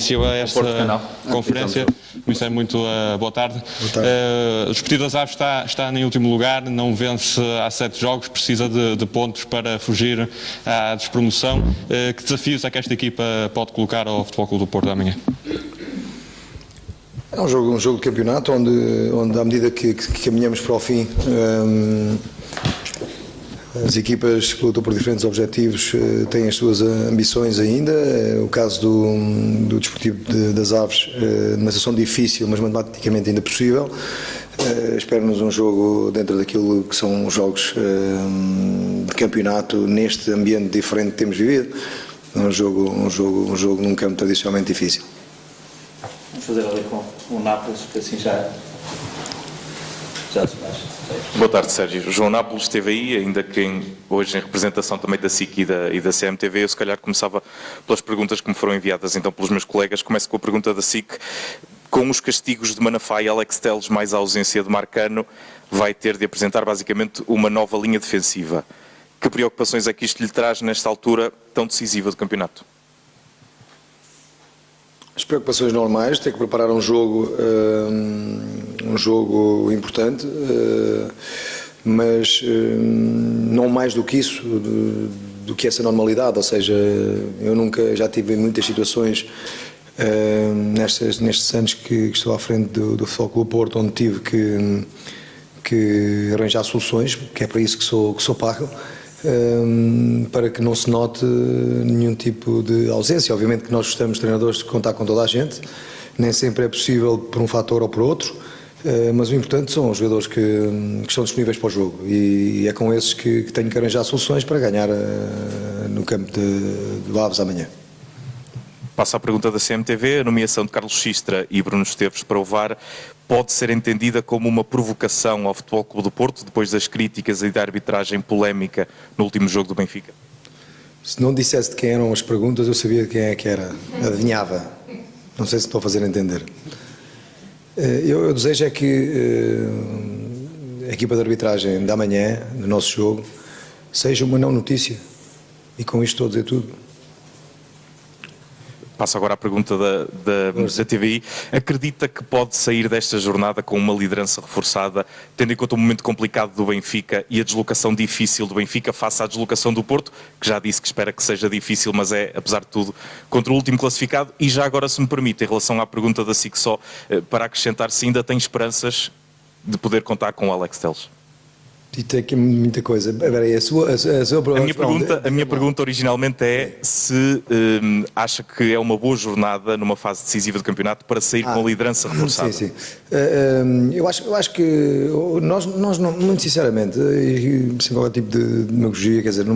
início a esta conferência. Comissário, muito boa tarde. O Desportivo das Aves está em último lugar, não vence há 7 jogos, precisa de pontos para fugir à despromoção. Que desafios é que esta equipa pode colocar ao Futebol Clube do Porto amanhã? É um jogo de campeonato onde à medida que caminhamos para o fim, as equipas que lutam por diferentes objetivos têm as suas ambições ainda. O caso do Desportivo das Aves, numa situação difícil, mas matematicamente ainda possível. Espero-nos um jogo dentro daquilo que são os jogos de campeonato, neste ambiente diferente que temos vivido. Um jogo num campo tradicionalmente difícil. Vamos fazer ali com o Nápoles, que assim já se baixa. Boa tarde, Sérgio. João Nápoles esteve aí, ainda que hoje em representação também da SIC e da CMTV. Eu se calhar começava pelas perguntas que me foram enviadas então pelos meus colegas. Começo com a pergunta da SIC. Com os castigos de Manafá e Alex Telles, mais a ausência de Marcano, vai ter de apresentar basicamente uma nova linha defensiva. Que preocupações é que isto lhe traz nesta altura tão decisiva do campeonato? As preocupações normais, ter que preparar um jogo importante, mas não mais do que isso, do que essa normalidade. Ou seja, eu nunca, já tive muitas situações nestes anos que estou à frente do Futebol Clube do Porto, onde tive que arranjar soluções, que é para isso que sou pago, para que não se note nenhum tipo de ausência. Obviamente que nós gostamos, treinadores, de contar com toda a gente, nem sempre é possível por um fator ou por outro, mas o importante são os jogadores que estão disponíveis para o jogo, e é com esses que tenho que arranjar soluções para ganhar no campo do Aves amanhã. Passo à pergunta da CMTV. A nomeação de Carlos Xistra e Bruno Esteves para o VAR pode ser entendida como uma provocação ao Futebol Clube do Porto, depois das críticas e da arbitragem polémica no último jogo do Benfica? Se não dissesse de quem eram as perguntas, eu sabia de quem é que era. Adivinhava. Não sei se estou a fazer entender. Eu desejo é que a equipa de arbitragem da manhã, do nosso jogo, seja uma não notícia. E com isto estou a dizer tudo. Passo agora à pergunta da TVI. Acredita que pode sair desta jornada com uma liderança reforçada, tendo em conta o momento complicado do Benfica e a deslocação difícil do Benfica face à deslocação do Porto, que já disse que espera que seja difícil, mas é, apesar de tudo, contra o último classificado? E já agora, se me permite, em relação à pergunta da SIC só, para acrescentar, se ainda tem esperanças de poder contar com o Alex Telles? E tem aqui muita coisa. A minha pergunta originalmente é se acha que é uma boa jornada numa fase decisiva do campeonato para sair com a liderança reforçada. Sim. Eu acho que nós não, muito sinceramente, e sem qualquer tipo de demagogia, quer dizer,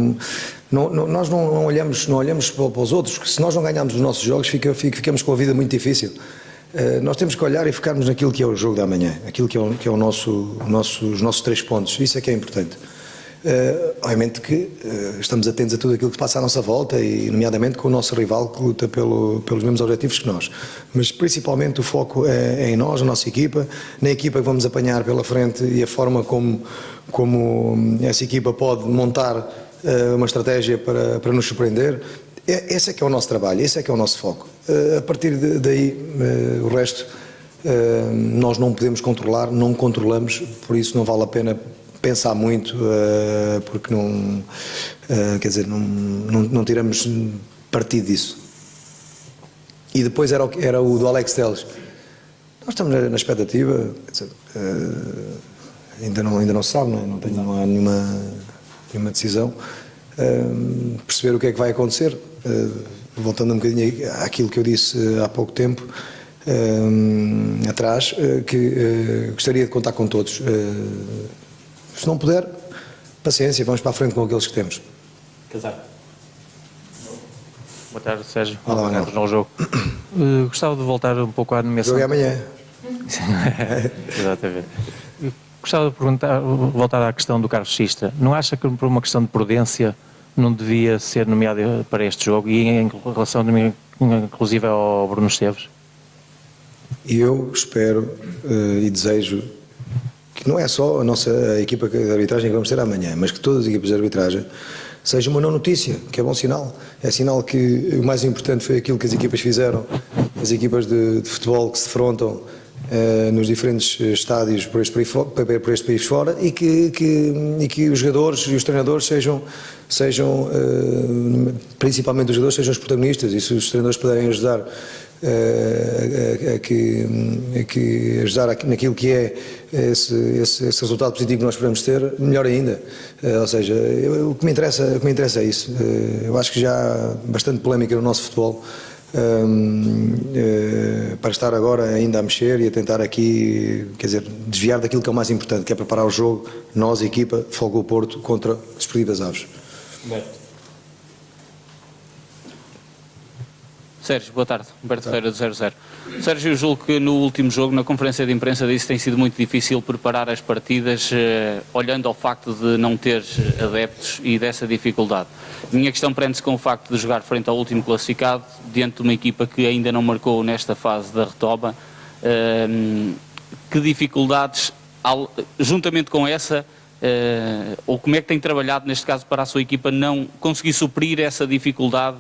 nós não olhamos para os outros, que se nós não ganharmos os nossos jogos, ficamos com a vida muito difícil. Nós temos que olhar e focarmos naquilo que é o jogo da manhã, aquilo que é os nossos 3 pontos. Isso é que é importante. Obviamente que estamos atentos a tudo aquilo que se passa à nossa volta, e nomeadamente com o nosso rival que luta pelos mesmos objetivos que nós. Mas principalmente o foco é em nós, a nossa equipa, na equipa que vamos apanhar pela frente, e a forma como essa equipa pode montar uma estratégia para nos surpreender. Esse é que é o nosso trabalho, esse é que é o nosso foco. A partir daí, o resto nós não podemos controlar, não controlamos, por isso não vale a pena pensar muito, porque não tiramos partido disso. E depois era o do Alex Telles. Nós estamos na expectativa, quer dizer, ainda não se sabe, não há nenhuma decisão. Perceber o que é que vai acontecer, voltando um bocadinho àquilo que eu disse há pouco tempo atrás, que gostaria de contar com todos. Se não puder, paciência, vamos para a frente com aqueles que temos. Casar. Boa tarde, Sérgio. Olá, Manuel. No jogo. Gostava de voltar um pouco à nomeação. O jogo é amanhã. Exatamente. Gostava de voltar à questão do Carlos Xistra. Não acha que por uma questão de prudência não devia ser nomeado para este jogo, e em relação inclusive ao Bruno Esteves? Eu espero e desejo que não é só a nossa equipa de arbitragem que vamos ter amanhã, mas que todas as equipas de arbitragem seja uma não notícia, que é bom sinal. É sinal que o mais importante foi aquilo que as equipas fizeram as equipas de futebol que se defrontam nos diferentes estádios por este país fora e que os jogadores e os treinadores sejam principalmente os jogadores, sejam os protagonistas, e se os treinadores puderem ajudar ajudar naquilo que é esse resultado positivo que nós podemos ter, melhor ainda. Ou seja, o que me interessa é isso. Eu acho que já há bastante polémica no nosso futebol. Para estar agora ainda a mexer e a tentar aqui, quer dizer, desviar daquilo que é o mais importante, que é preparar o jogo, nós, a equipa, Fogo do Porto, contra o Desportivo das Aves. Sérgio, boa tarde. Humberto Ferreira do 00. Sérgio, eu julgo que no último jogo, na conferência de imprensa, disse que tem sido muito difícil preparar as partidas, olhando ao facto de não ter adeptos e dessa dificuldade. Minha questão prende-se com o facto de jogar frente ao último classificado, diante de uma equipa que ainda não marcou nesta fase da retoma. Que dificuldades, juntamente com essa, ou como é que tem trabalhado neste caso para a sua equipa não conseguir suprir essa dificuldade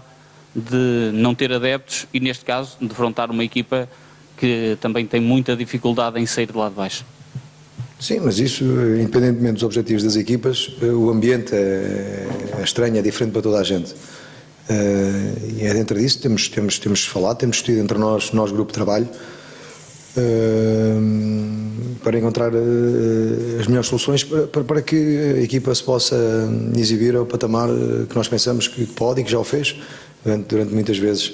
de não ter adeptos e, neste caso, defrontar uma equipa que também tem muita dificuldade em sair de lá de baixo? Sim, mas isso, independentemente dos objetivos das equipas, o ambiente é estranho, é diferente para toda a gente. E é dentro disso temos falado, temos discutido entre nós grupo de trabalho, para encontrar as melhores soluções para que a equipa se possa exibir ao patamar que nós pensamos que pode e que já o fez durante muitas vezes.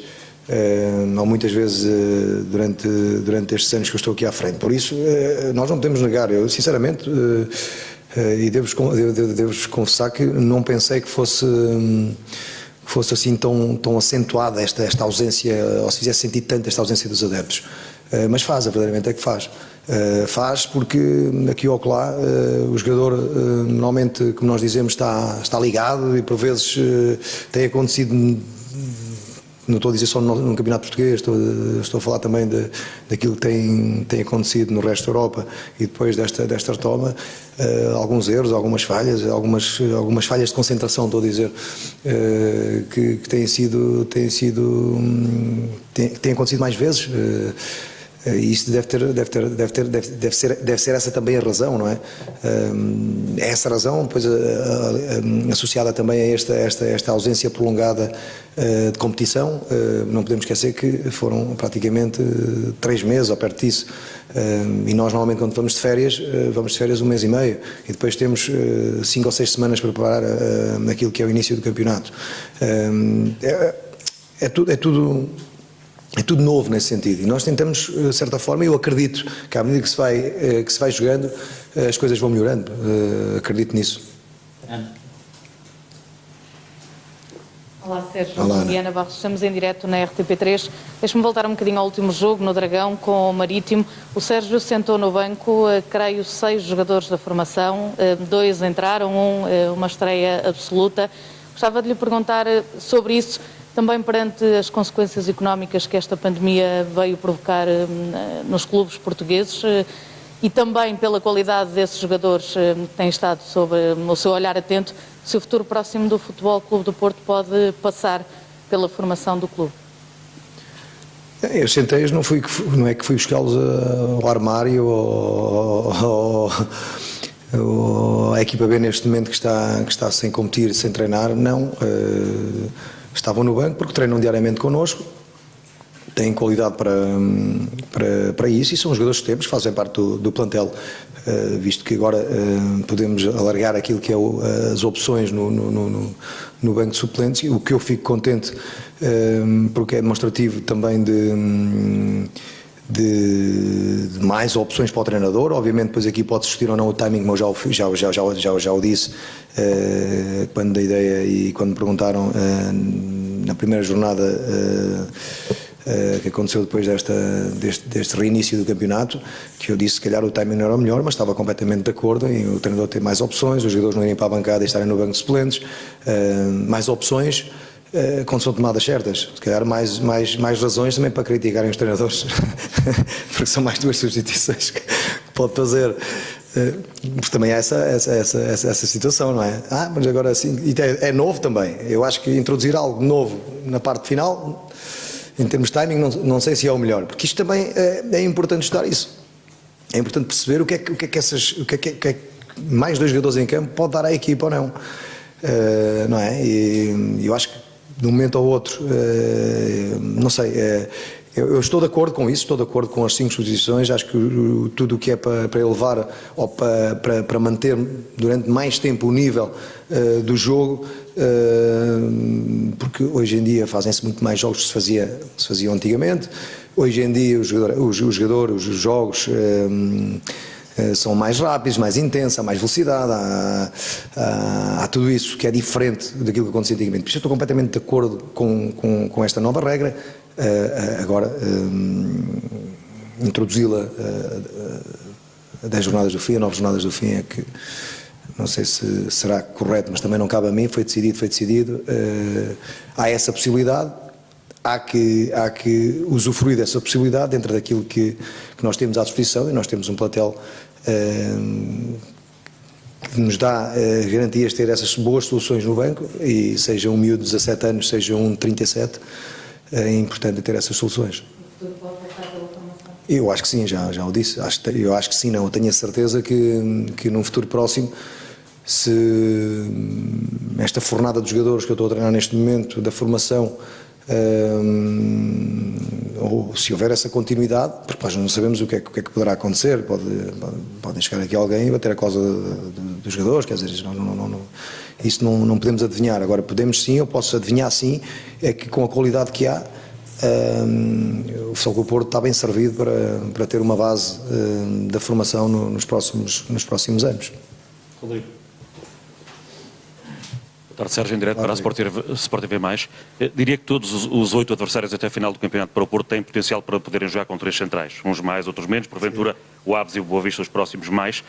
Ou muitas vezes durante estes anos que eu estou aqui à frente. Por isso, nós não podemos negar. Eu, sinceramente, e devo-vos confessar que não pensei que fosse assim tão acentuada esta ausência, ou se fizesse sentido tanto esta ausência dos adeptos. Mas verdadeiramente é que faz. Faz porque aqui ou acolá o jogador normalmente, como nós dizemos, está ligado e por vezes tem acontecido. Não estou a dizer só no Campeonato Português, estou a falar também daquilo que tem acontecido no resto da Europa e depois desta retoma, alguns erros, algumas falhas, algumas falhas de concentração, estou a dizer, que têm acontecido mais vezes. E isso deve ser essa também a razão, não é? Essa razão, depois associada também a esta ausência prolongada de competição. Não podemos esquecer que foram praticamente 3 meses ou perto disso, e nós normalmente quando vamos de férias 1 mês e meio e depois temos 5 ou 6 semanas para preparar aquilo que é o início do campeonato. É tudo novo nesse sentido e nós tentamos, de certa forma, eu acredito que à medida que se vai jogando as coisas vão melhorando, acredito nisso. Olá Sérgio, Olá, Diana Barros, estamos em direto na RTP3. Deixe-me voltar um bocadinho ao último jogo no Dragão com o Marítimo. O Sérgio sentou no banco, creio, 6 jogadores da formação, 2 entraram, uma estreia absoluta. Gostava de lhe perguntar sobre isso, também perante as consequências económicas que esta pandemia veio provocar nos clubes portugueses e também pela qualidade desses jogadores que têm estado sob o seu olhar atento, se o futuro próximo do Futebol Clube do Porto pode passar pela formação do clube. Eu sentei-os, não é que fui buscá-los ao armário ou a equipa B neste momento que está sem competir, sem treinar, não. Estavam no banco porque treinam diariamente connosco, têm qualidade para isso e são os jogadores que temos, que fazem parte do plantel, visto que agora podemos alargar aquilo que é as opções no banco de suplentes, o que eu fico contente porque é demonstrativo também de mais opções para o treinador. Obviamente depois aqui pode discutir ou não o timing, como eu já o disse quando da ideia e quando me perguntaram na primeira jornada que aconteceu depois deste reinício do campeonato, que eu disse que se calhar o timing não era o melhor, mas estava completamente de acordo em o treinador ter mais opções, os jogadores não irem para a bancada e estarem no banco de suplentes, mais opções quando são tomadas certas, se calhar mais razões também para criticarem os treinadores porque são mais 2 substituições que pode fazer, porque também há essa situação, não é? Mas agora sim, e é novo também, eu acho que introduzir algo novo na parte final em termos de timing, não sei se é o melhor, porque isto também é importante estudar isso. É importante perceber o que é que mais 2 jogadores em campo pode dar à equipa ou não. Não é? E eu acho que de um momento ao outro, não sei, eu estou de acordo com isso, estou de acordo com as 5 substituições, acho que tudo o que é para elevar ou para manter durante mais tempo o nível do jogo, porque hoje em dia fazem-se muito mais jogos que se faziam antigamente, hoje em dia os jogos são mais rápidos, mais intensos, há mais velocidade, há tudo isso que é diferente daquilo que acontecia antigamente. Por isso eu estou completamente de acordo com esta nova regra. Agora, introduzi-la a 10 jornadas do fim, a 9 jornadas do fim, é que não sei se será correto, mas também não cabe a mim, foi decidido. Há essa possibilidade. Há que usufruir dessa possibilidade dentro daquilo que nós temos à disposição, e nós temos um plantel que nos dá garantias de ter essas boas soluções no banco, e seja um miúdo de 17 anos, seja um de 37, é importante ter essas soluções. Eu acho que sim, já o disse. Eu acho que sim, não. Eu tenho a certeza que num futuro próximo, se esta fornada de jogadores que eu estou a treinar neste momento, da formação, ou se houver essa continuidade, porque nós não sabemos o que é que poderá acontecer, pode chegar aqui alguém e bater a causa dos jogadores, quer dizer, isso não podemos adivinhar. Agora podemos sim, eu posso adivinhar sim, é que com a qualidade que há, o Futebol Clube do Porto está bem servido para ter uma base da formação nos próximos anos. Boa tarde, Sérgio, em direto para a Sport TV+. Diria que todos os 8 adversários até a final do campeonato para o Porto têm potencial para poderem jogar com 3 centrais, uns mais, outros menos, porventura o Aves e o Boa Vista os próximos mais.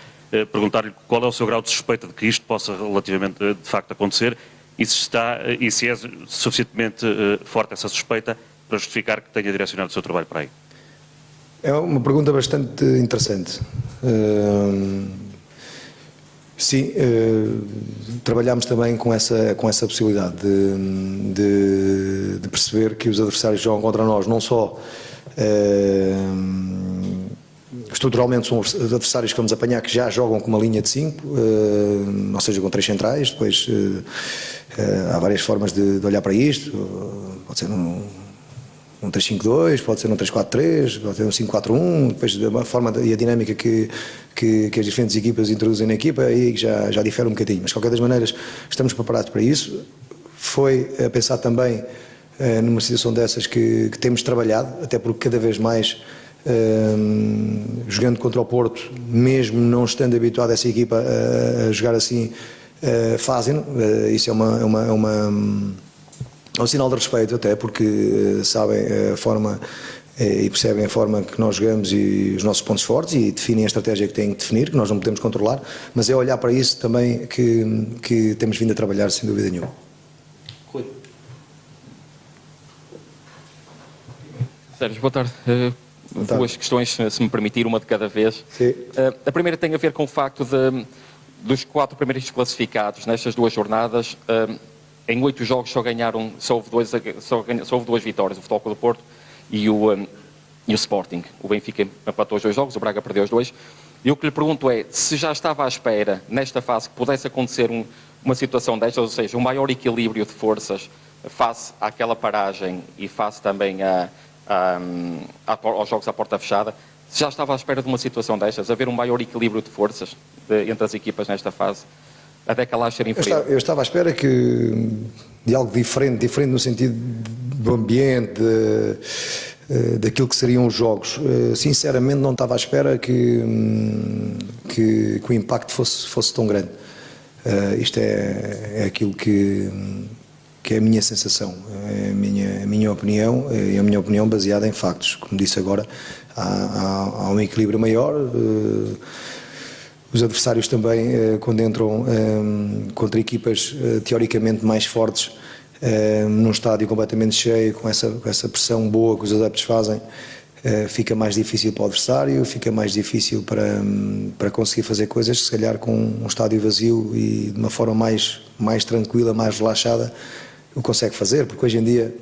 Perguntar-lhe qual é o seu grau de suspeita de que isto possa relativamente de facto acontecer, e se é suficientemente forte essa suspeita para justificar que tenha direcionado o seu trabalho para aí. É uma pergunta bastante interessante. Sim, trabalhámos também com essa possibilidade de perceber que os adversários que jogam contra nós não só estruturalmente são os adversários que vamos apanhar que já jogam com uma linha de 5, ou seja, com 3 centrais. Depois há várias formas de olhar para isto, pode ser um 3-5-2, pode ser um 3-4-3, pode ser um 5-4-1, depois da forma e a dinâmica que as diferentes equipas introduzem na equipa, aí já difere um bocadinho, mas de qualquer das maneiras estamos preparados para isso. Foi a pensar também numa situação dessas que temos trabalhado, até porque cada vez mais jogando contra o Porto, mesmo não estando habituado essa equipa a jogar assim, fazem-no. Isso é um sinal de respeito, até porque sabem a forma e percebem a forma que nós jogamos e os nossos pontos fortes, e definem a estratégia que têm que definir, que nós não podemos controlar, mas é olhar para isso também que temos vindo a trabalhar, sem dúvida nenhuma. Sérgio, boa tarde. Duas questões, se me permitir, uma de cada vez. Sim. A primeira tem a ver com o facto dos 4 primeiros classificados nestas 2 jornadas. Em 8 jogos só houve 2 vitórias, o Futebol Clube do Porto e o Sporting. O Benfica empatou os 2 jogos, o Braga perdeu os 2. E o que lhe pergunto é se já estava à espera, nesta fase, que pudesse acontecer uma situação destas, ou seja, um maior equilíbrio de forças face àquela paragem e face também aos jogos à porta fechada. Se já estava à espera de uma situação destas, haver um maior equilíbrio de forças entre as equipas nesta fase, até que ela ser inferior. Eu estava à espera de algo diferente no sentido do ambiente, daquilo que seriam os jogos. Sinceramente não estava à espera que o impacto fosse tão grande. Isto é aquilo que é a minha sensação, é a minha opinião, e a minha opinião baseada em factos. Como disse agora, há um equilíbrio maior. Os adversários também, quando entram contra equipas teoricamente mais fortes, num estádio completamente cheio, com essa pressão boa que os adeptos fazem, fica mais difícil para o adversário, fica mais difícil para conseguir fazer coisas, se calhar com um estádio vazio e de uma forma mais tranquila, mais relaxada, o consegue fazer, porque hoje em dia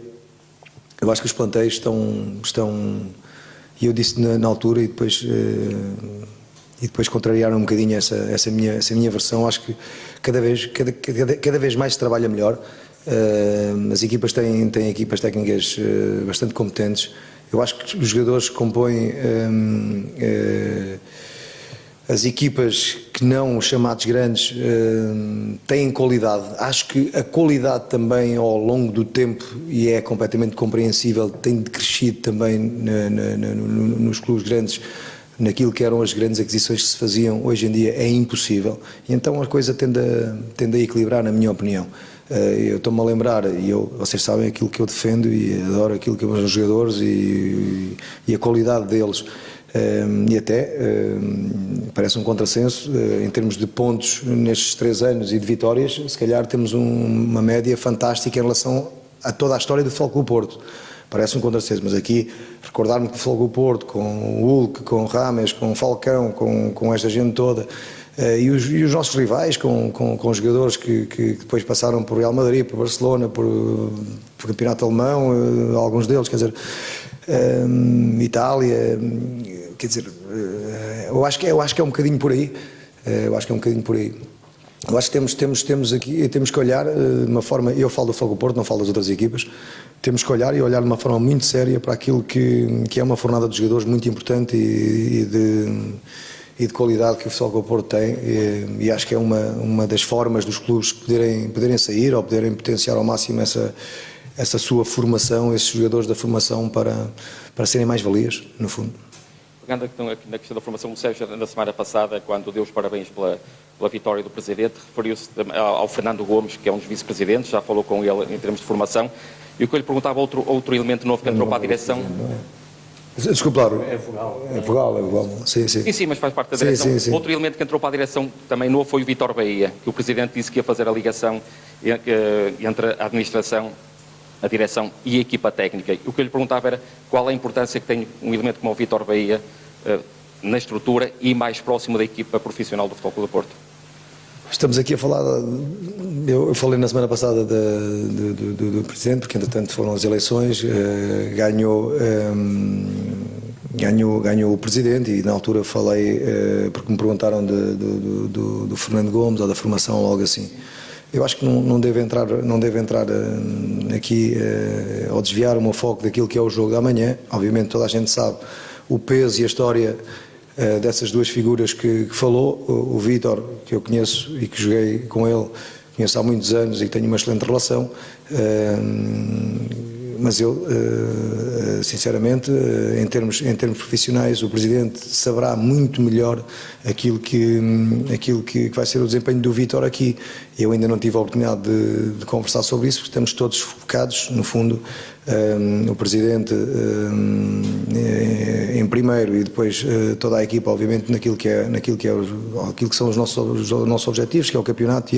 eu acho que os plantéis estão e eu disse na altura e depois contrariaram um bocadinho essa minha versão. Acho que cada vez mais se trabalha melhor. As equipas têm equipas técnicas bastante competentes. Eu acho que os jogadores que compõem as equipas que não chamados grandes têm qualidade. Acho que a qualidade também ao longo do tempo, e é completamente compreensível, tem crescido também nos clubes grandes, naquilo que eram as grandes aquisições que se faziam. Hoje em dia é impossível, e então a coisa tende a equilibrar, na minha opinião. Eu estou-me a lembrar, e vocês sabem aquilo que eu defendo e adoro aquilo que eu vejo nos jogadores e a qualidade deles. E até parece um contrassenso em termos de pontos nestes 3 anos e de vitórias. Se calhar temos uma média fantástica em relação a toda a história do Futebol Clube do Porto. Parece um contrassenso, mas aqui recordar-me que o Futebol Clube do Porto, com o Hulk, com o Rames, com o Falcão, com esta gente toda, e os nossos rivais, com jogadores que depois passaram por Real Madrid, por Barcelona, por Campeonato Alemão, alguns deles, quer dizer, Itália, quer dizer, eu acho que é um bocadinho por aí. Eu acho que temos que olhar de uma forma. Eu falo do Futebol Clube do Porto, não falo das outras equipas. Temos que olhar de uma forma muito séria para aquilo que é uma fornada de jogadores muito importante e de qualidade que o Futebol Clube do Porto tem, e acho que é uma das formas dos clubes poderem sair ou poderem potenciar ao máximo essa sua formação, esses jogadores da formação para serem mais valias, no fundo. Pegando aqui na questão da formação, o Sérgio, na semana passada, quando deu os parabéns pela vitória do Presidente, referiu-se ao Fernando Gomes, que é um dos vice-presidentes, já falou com ele em termos de formação, e o que eu lhe perguntava, outro elemento novo que entrou para a direção... Desculpe, claro. É Vogal. Sim, mas faz parte da direção. Sim. Outro elemento que entrou para a direção também novo foi o Vítor Bahia, que o Presidente disse que ia fazer a ligação entre a administração, a direção e a equipa técnica. O que eu lhe perguntava era qual a importância que tem um elemento como o Vítor Bahia na estrutura e mais próximo da equipa profissional do Futebol Clube do Porto. Estamos aqui a falar, eu falei na semana passada do Presidente, porque entretanto foram as eleições, ganhou o Presidente, e na altura falei, porque me perguntaram do Fernando Gomes ou da formação ou algo assim. Eu acho que não deve entrar aqui ou desviar o meu foco daquilo que é o jogo da manhã. Obviamente toda a gente sabe o peso e a história dessas duas figuras que falou. O Vítor, que eu conheço e que joguei com ele, conheço há muitos anos e tenho uma excelente relação, mas eu, sinceramente, em termos profissionais, o Presidente saberá muito melhor aquilo que vai ser o desempenho do Vítor aqui. Eu ainda não tive a oportunidade de conversar sobre isso, porque estamos todos focados, no fundo, o Presidente em primeiro, e depois toda a equipa, obviamente, naquilo que são os nossos objetivos, que é o campeonato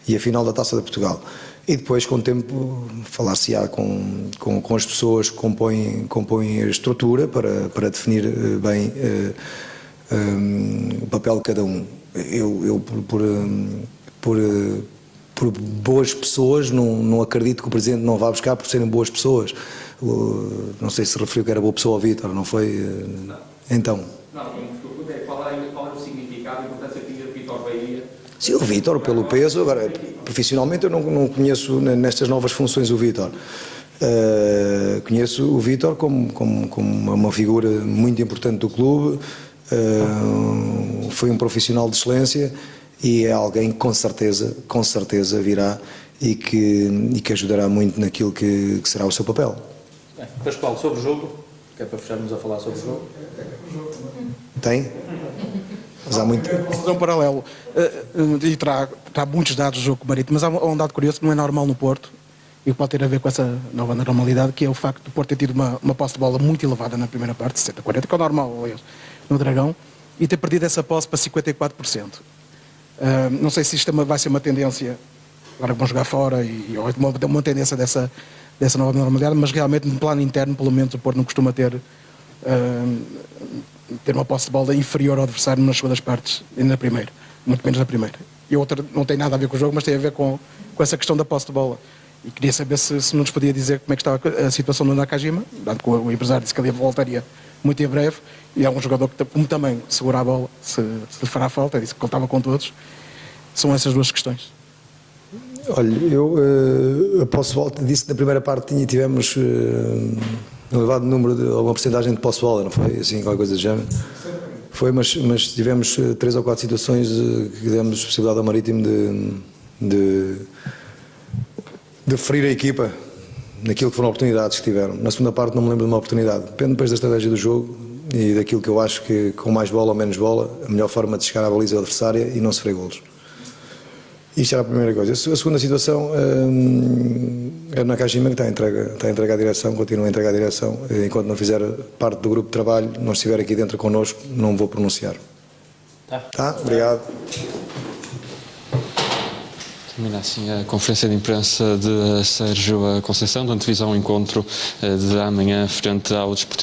e a final da Taça de Portugal. E depois, com o tempo, falar-se-á com as pessoas que compõem a estrutura para definir bem o papel de cada um. Eu por boas pessoas, não acredito que o Presidente não vá buscar por serem boas pessoas. Não sei se referiu que era boa pessoa ao Vítor, não foi? Não. Então. Não, qual era o significado e a importância que tinha o Vítor Bahia? Sim, o Vítor, pelo peso. Agora, profissionalmente eu não conheço nestas novas funções o Vítor. Conheço o Vítor como uma figura muito importante do clube, foi um profissional de excelência e é alguém que com certeza virá e que ajudará muito naquilo que será o seu papel. Pascoal, sobre o jogo, que é para fecharmos a falar sobre o jogo. Tem? Mas há muito... Posso fazer um paralelo, e terá muitos dados do jogo Marítimo, mas há um dado curioso que não é normal no Porto e que pode ter a ver com essa nova normalidade, que é o facto de o Porto ter tido uma posse de bola muito elevada na primeira parte, 60-40, que é o normal, aliás, no Dragão, e ter perdido essa posse para 54%. Não sei se isto vai ser uma tendência, agora vão jogar fora, ou uma tendência dessa nova normalidade, mas realmente no plano interno, pelo menos o Porto não costuma ter uma posse de bola inferior ao adversário nas segundas partes e na primeira, muito menos na primeira. E outra não tem nada a ver com o jogo, mas tem a ver com essa questão da posse de bola. E queria saber se não nos podia dizer como é que estava a situação do Nakajima, dado que o empresário disse que ele voltaria muito em breve, e é um jogador que, como também segura a bola, se lhe fará falta, disse que contava com todos. São essas duas questões. Olha, eu posso voltar, disse que na primeira parte tivemos um elevado número de alguma porcentagem de posse de bola, não foi? Assim, qualquer coisa do género. Foi, mas tivemos 3 ou 4 situações que demos possibilidade ao Marítimo de ferir a equipa naquilo que foram oportunidades que tiveram. Na segunda parte não me lembro de uma oportunidade. Depende depois da estratégia do jogo e daquilo que eu acho que com mais bola ou menos bola, a melhor forma de chegar à baliza adversária e não sofrer golos. Isto era a primeira coisa. A segunda situação é o Nakajima, que está a entregar a direção, continua a entregar a direção. Enquanto não fizer parte do grupo de trabalho, não estiver aqui dentro connosco, não vou pronunciar. Tá? Obrigado. Termina assim a conferência de imprensa de Sérgio Conceição, durante a divisão encontro de amanhã frente ao Desportivo.